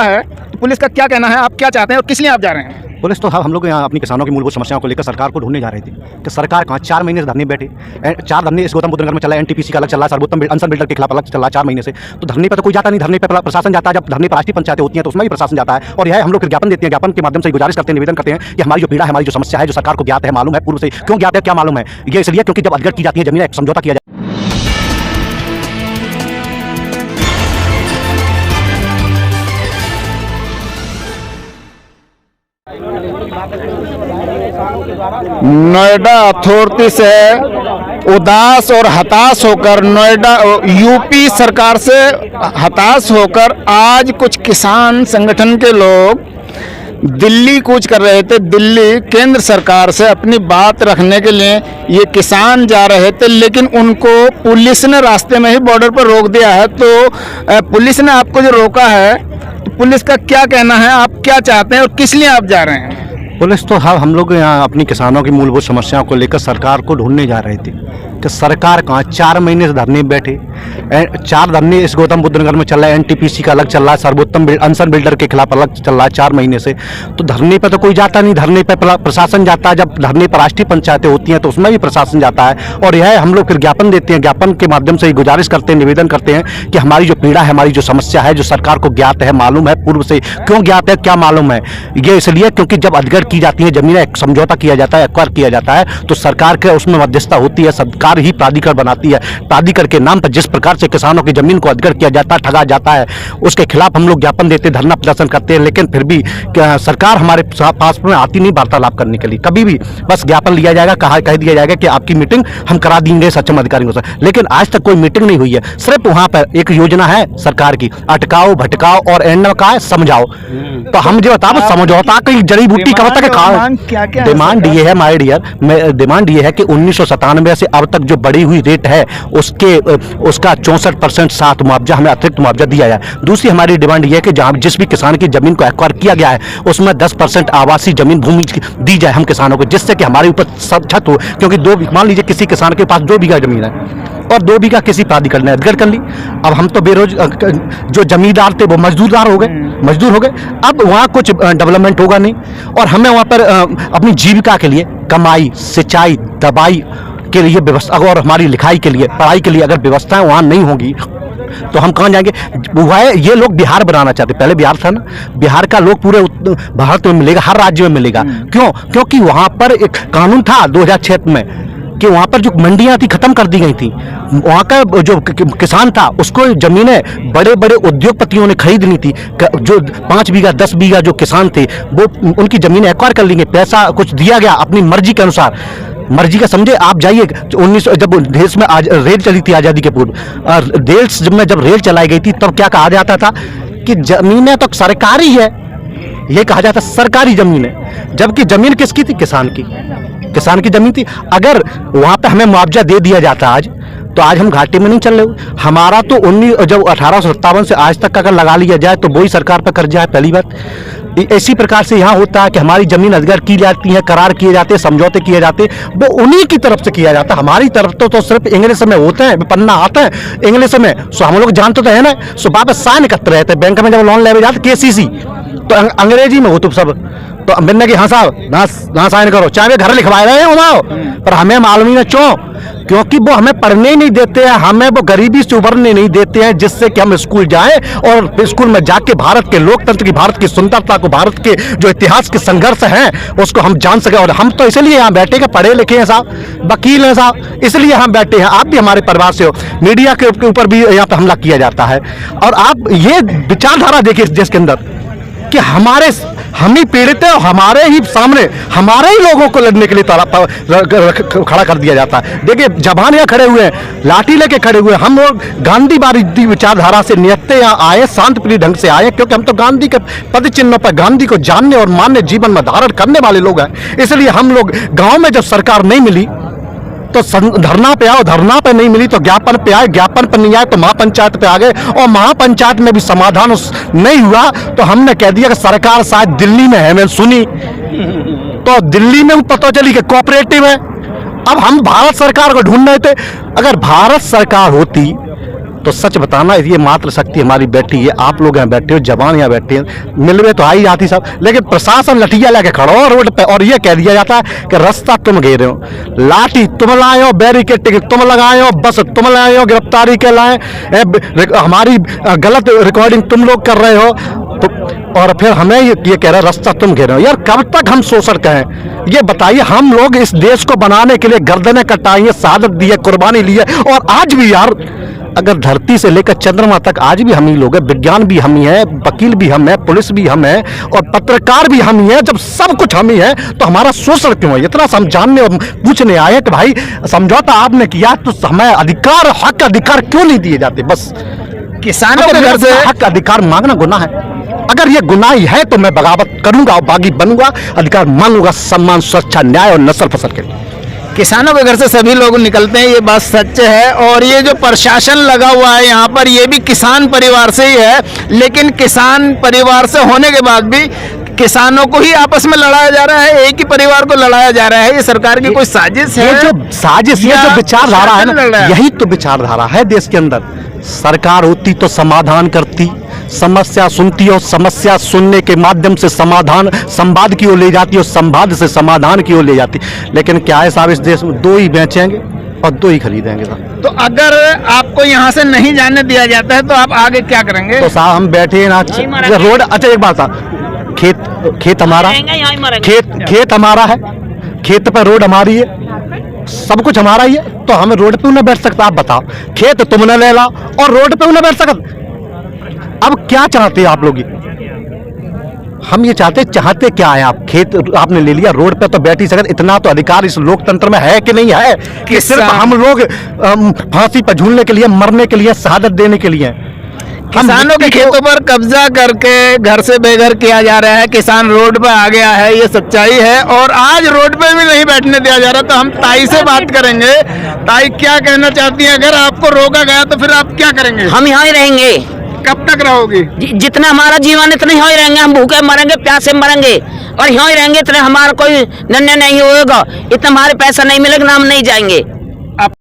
है तो पुलिस का क्या कहना है, आप क्या चाहते हैं और किस लिए आप जा रहे हैं? पुलिस तो हम लोग यहाँ अपनी किसानों की मूलभूत समस्याओं को लेकर सरकार को ढूंढने जा रही थी कि सरकार कहाँ 4 महीने से धरने बैठे। 4 धरने इस गौतम बुद्ध नगर में चला है, एनटीपीसी का अलग चल रहा है, सर्वोत्तम अंसन बिल्डर के खिलाफ अलग चल रहा है 4 महीने से। तो धरने पर तो कोई जाता नहीं, धरने पर प्रशासन जाता है। जब धरने पर राष्ट्रीय पंचायतें होती हैं तो उसमें भी प्रशासन जाता है। और यह हम लोग फिर ज्ञापन देते हैं, ज्ञापन के माध्यम से गुजारिश करते हैं, निवेदन करते हैं कि हमारी जो पीड़ा है, हमारी जो समस्या है, जो सरकार को ज्ञात है, मालूम है, पूर्व से क्यों ज्ञात है, क्या मालूम है, ये इसलिए क्योंकि जब अधिग्रहण की जाती है जमीन, एक समझौता किया जाता है। नोएडा अथॉरिटी से उदास और हताश होकर, नोएडा यूपी सरकार से हताश होकर आज कुछ किसान संगठन के लोग दिल्ली कूच कर रहे थे। दिल्ली केंद्र सरकार से अपनी बात रखने के लिए ये किसान जा रहे थे, लेकिन उनको पुलिस ने रास्ते में ही बॉर्डर पर रोक दिया है। तो पुलिस ने आपको जो रोका है, तो पुलिस का क्या कहना है, आप क्या चाहते हैं और किस लिए आप जा रहे हैं? पुलिस तो हम लोग यहाँ अपनी किसानों की मूलभूत समस्याओं को लेकर सरकार को ढूंढने जा रहे थे कि सरकार कहाँ 4 महीने से धरने बैठे। 4 धरने इस गौतम बुद्ध नगर में चल रहा है, एनटीपीसी का अलग चल रहा है, सर्वोत्तम अंसन बिल्डर के खिलाफ अलग चल रहा है 4 महीने से। तो धरने पर तो कोई जाता नहीं, धरने पर प्रशासन जाता है। जब धरने पर राष्ट्रीय पंचायतें होती हैं तो उसमें भी प्रशासन जाता है। और यह हम लोग फिर ज्ञापन देते हैं, ज्ञापन के माध्यम से गुजारिश करते हैं, निवेदन करते हैं कि हमारी जो पीड़ा है, हमारी जो समस्या है, जो सरकार को ज्ञात है, मालूम है, पूर्व से क्यों ज्ञात है, क्या मालूम है, ये इसलिए क्योंकि जब अधिग्रहण की जाती है जमीन, एक समझौता किया जाता है, एक्वायर किया जाता है, तो सरकार के उसमें मध्यस्थता होती है, सरकार ही प्राधिकरण बनाती है। प्राधिकरण के नाम पर जिस प्रकार से किसानों की जमीन को अधिग्रहण किया जाता है, ठगा जाता है, उसके खिलाफ हम लोग ज्ञापन देते, धरना प्रदर्शन करते हैं। लेकिन फिर भी सरकार हमारे पास में आती नहीं वार्तालाप करने के लिए। कभी भी बस ज्ञापन लिया जाएगा, कह दिया जाएगा कि आपकी मीटिंग हम करा देंगे सक्षम अधिकारियों से, लेकिन आज तक कोई मीटिंग नहीं हुई है। सिर्फ वहां पर एक योजना है सरकार की, अटकाओ भटकाओ और एंड में कहा है समझाओ। तो हम जो बताओ समझौता की जड़ी बूटी कब तक डिमांड ये है माय डियर, डिमांड ये है कि 1997 से अब तक जो बढ़ी हुई रेट है उसका 64% साथ मुआवजा हमें अतिरिक्त मुआवजा दिया जाए। दूसरी हमारी डिमांड ये है कि जहां जिस भी किसान की जमीन को एक्वायर किया गया है उसमें 10% आवासीय जमीन भूमि दी जाए हम किसानों को, जिससे कि हमारे ऊपर छत हो। क्योंकि मान लीजिए किसी किसान के पास 2 बीघा जमीन है और 2 बीघा किसी प्राधिकरण ने अधिग्रहण कर ली। अब हम तो जो जमींदार थे वो मजदूर हो गए। अब वहाँ कुछ डेवलपमेंट होगा नहीं और हमें वहाँ पर अपनी जीविका के लिए, कमाई, सिंचाई, दवाई के लिए व्यवस्था और हमारी लिखाई के लिए, पढ़ाई के लिए अगर व्यवस्थाएं वहाँ नहीं होंगी तो हम कहाँ जाएंगे? वो है ये लोग बिहार बनाना चाहते, पहले बिहार था ना, बिहार का लोग पूरे भारत में मिलेगा, हर राज्य में मिलेगा। क्यों? क्योंकि वहाँ पर एक कानून था 2006 में कि वहाँ पर जो मंडियाँ थी खत्म कर दी गई थी। वहाँ का जो किसान था उसको जमीनें बड़े बड़े उद्योगपतियों ने खरीदनी थी। जो 5 बीघा 10 बीघा जो किसान थे वो उनकी जमीनें एक्वायर कर लेंगे, पैसा कुछ दिया गया अपनी मर्जी के अनुसार। मर्जी का समझे आप जाइए, 1900 जब देश में रेल चली थी आज़ादी के पूर्व, देश जब रेल चलाई गई थी तब क्या कहा जाता था कि जमीनें तो सरकारी है, ये कहा जाता सरकारी जमीन है, जबकि जमीन किसकी थी? किसान की जमीन थी। अगर वहां पे हमें मुआवजा दे दिया जाता आज, तो आज हम घाटे में नहीं चल रहे। हमारा तो 1857 से आज तक अगर लगा लिया जाए तो वही सरकार पर कर्जा है। पहली बात इसी प्रकार से यहाँ होता है कि हमारी जमीन अधिग्रहण की जाती है, करार किए जाते हैं, समझौते किए जाते हैं, वो उन्हीं की तरफ से किया जाता है। हमारी तरफ तो सिर्फ इंग्लिश में होते हैं, पन्ना आता है इंग्लिश में, सो हम लोग जानते तो है ना। सो वापस साइन करते रहते हैं बैंक में, जब लोन ले जाते KCC तो अंग्रेजी में हो तो सब, तो मिलने की हाँ साहब ना साइन करो, चाहे वे घर लिखवा रहे हैं पर हमें मालूम ही ना क्योंकि वो हमें पढ़ने ही नहीं देते हैं, हमें वो गरीबी से उभरने नहीं देते हैं, जिससे कि हम स्कूल जाएं और स्कूल में जाके भारत के लोकतंत्र की, भारत की सुंदरता को, भारत के जो इतिहास के संघर्ष हैं उसको हम जान सके। और हम तो इसलिए यहाँ बैठे कि पढ़े लिखे हैं साहब, वकील हैं साहब, इसलिए हम बैठे हैं। आप भी हमारे परिवार से हो। मीडिया के ऊपर भी यहाँ पर हमला किया जाता है और आप ये विचारधारा देखिए जिसके अंदर कि हम ही पीड़ित हैं और हमारे ही सामने हमारे ही लोगों को लड़ने के लिए खड़ा कर दिया जाता है। देखिए जवान यहाँ खड़े हुए हैं, लाठी लेके खड़े हुए हैं। हम लोग गांधीवादी विचारधारा से नियत्ते यहाँ आए, शांतप्रिय ढंग से आए, क्योंकि हम तो गांधी के पद चिन्हों पर गांधी को जानने और मानने, जीवन में धारण करने वाले लोग हैं। इसलिए हम लोग गाँव में जब सरकार नहीं मिली तो धरना पे आओ, धरना पे नहीं मिली तो ज्ञापन पे आए, ज्ञापन पर नहीं आए तो महापंचायत पे आ गए और महापंचायत में भी समाधान नहीं हुआ तो हमने कह दिया कि सरकार शायद दिल्ली में है। मैंने सुनी तो दिल्ली में पता चली कि कोऑपरेटिव है। अब हम भारत सरकार को ढूंढ रहे थे। अगर भारत सरकार होती तो सच बताना, ये मातृशक्ति हमारी बैठी है, आप लोग यहाँ बैठे हो, जवान यहाँ बैठे हैं, मिलवे तो आई जाती सब, लेकिन प्रशासन लठिया लेके खड़ो रोड पे और ये कह दिया जाता है कि रास्ता तुम घेरे हो, लाठी तुम लाए हो, बैरिकेड तुम लगाए हो, बस तुम लाए हो, गिरफ्तारी के लाए, हमारी गलत रिकॉर्डिंग तुम लोग कर रहे हो, तो और फिर हमें ये कह रहे हैं रास्ता तुम घेरे हो। यार कब तक हम शोषण कहें, ये बताइए। हम लोग इस देश को बनाने के लिए गर्दनें कटाई है, शहादत दी है, कुर्बानी ली है, और आज भी यार अगर धरती से लेकर चंद्रमा तक आज भी हम ही लोग हैं, विज्ञान भी हम ही है, वकील भी हम है, पुलिस भी हम है, और पत्रकार भी हम ही है। जब सब कुछ हम ही है तो हमारा शोषण क्यों है? इतना समझाने और पूछने आए कि भाई समझौता आपने किया तो हमें अधिकार, हक अधिकार क्यों नहीं दिए जाते? बस किसानों के घर से हक अधिकार मांगना गुनाह है। अगर ये गुनाही है तो मैं बगावत करूंगा और बागी बनूंगा, अधिकार मांगूंगा, सम्मान, सुरक्षा, न्याय और नस्ल फसल के लिए। किसानों के घर से सभी लोग निकलते हैं, ये बात सच है। और ये जो प्रशासन लगा हुआ है यहाँ पर, ये भी किसान परिवार से ही है, लेकिन किसान परिवार से होने के बाद भी किसानों को ही आपस में लड़ाया जा रहा है, एक ही परिवार को लड़ाया जा रहा है। ये सरकार की कोई साजिश है? ये जो साजिश, ये जो विचारधारा है ना, यही तो विचारधारा है देश के अंदर। सरकार होती तो समाधान करती, समस्या सुनती और समस्या सुनने के माध्यम से समाधान संवाद की ओर ले जाती और संवाद से समाधान की ओर ले जाती। लेकिन क्या है साहब, इस देश में दो ही बेचेंगे और दो ही खरीदेंगे साहब। तो अगर आपको यहाँ से नहीं जाने दिया जाता है तो आप आगे क्या करेंगे? तो साहब हम बैठे हैं ना रोड। अच्छा एक बात साहब, खेत हमारा, खेत हमारा है, खेत पर रोड हमारी है, सब कुछ हमारा ही है, तो हमें रोड पे ना बैठ सकता? आप बताओ, खेत तुमने ले ला और रोड पे ना बैठ सकता? अब क्या चाहते हैं आप लोग? हम ये चाहते क्या है आप? खेत आपने ले लिया, रोड पे तो बैठ ही सकते। इतना तो अधिकार इस लोकतंत्र में है कि नहीं है कि सिर्फ हम लोग फांसी पर झूलने के लिए, मरने के लिए, शहादत देने के लिए? किसानों के खेतों पर कब्जा करके घर से बेघर किया जा रहा है, किसान रोड पर आ गया है, ये सच्चाई है। और आज रोड पे भी नहीं बैठने दिया जा रहा। तो हम ताई से बात करेंगे। ताई क्या कहना चाहती है? अगर आपको रोका गया तो फिर आप क्या करेंगे? हम यहाँ ही रहेंगे। कब तक रहोगे? जितना हमारा जीवन इतने यहाँ ही रहेंगे। हम भूखे मरेंगे, प्यासे मरेंगे, और यहाँ ही रहेंगे। इतने हमारा कोई निर्णय नहीं होगा, इतना हमारे पैसा नहीं मिलेगा ना, हम नहीं जाएंगे।